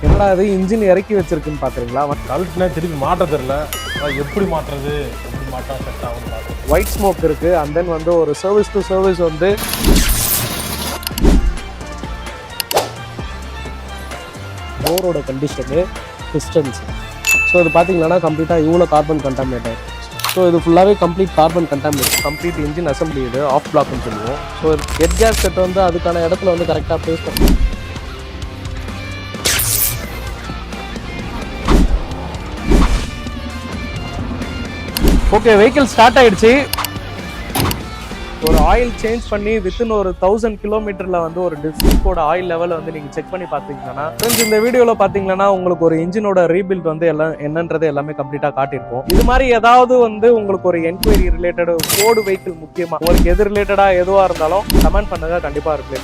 என்னடா அது இன்ஜின் இறக்கி வச்சிருக்குன்னு பாக்குறீங்களா? கழட்டினா திருப்பி மாட்ட தெரியல, எப்படி மாட்டுறது, எப்படி மாட்டா செட் ஆகும். ஒயிட் ஸ்மோக் இருக்கு. அண்ட் தென் வந்து ஒரு சர்வீஸ் டு சர்வீஸ் வந்து டோரோட கண்டிஷனு, பிஸ்டன்ஸ். ஸோ இது பார்த்தீங்கன்னா கம்ப்ளீட்டாக இவ்வளோ கார்பன் கண்டாமினேட் ஆகிருக்கு. ஸோ இது ஃபுல்லாகவே complete carbon contaminate. Complete engine assembly இது ஆஃப் பிளாக்னு சொல்லுவோம். ஸோ ஹெட் கேஸ் செட் வந்து அதுக்கான இடத்துல வந்து கரெக்டாக ப்ளேஸ் பண்ணுவோம். ஓகே, வெஹிக்கிள் ஸ்டார்ட் ஆயிடுச்சு. ஒரு ஆயில் சேஞ்ச் பண்ணி வித்தின் ஒரு 1000 கிலோமீட்டர்ல வந்து ஒரு டிஸ்கோட ஆயில் லெவல் வந்து நீங்க செக் பண்ணி பாத்தீங்கன்னா, இந்த வீடியோல பாத்தீங்கன்னா உங்களுக்கு ஒரு இன்ஜினோட ரீபில்ட் வந்து எல்லாம் என்னன்றது எல்லாமே கம்ப்ளீட்டா காட்டியிருப்போம். இது மாதிரி ஏதாவது வந்து உங்களுக்கு ஒரு என்கொயரி ரிலேட்டட், ஃபோர்டு வெஹிக்கிள் முக்கியமா உங்களுக்கு எது ரிலேட்டடா எதுவா இருந்தாலும் கமெண்ட் பண்ணுங்க, கண்டிப்பா ரிப்ளை.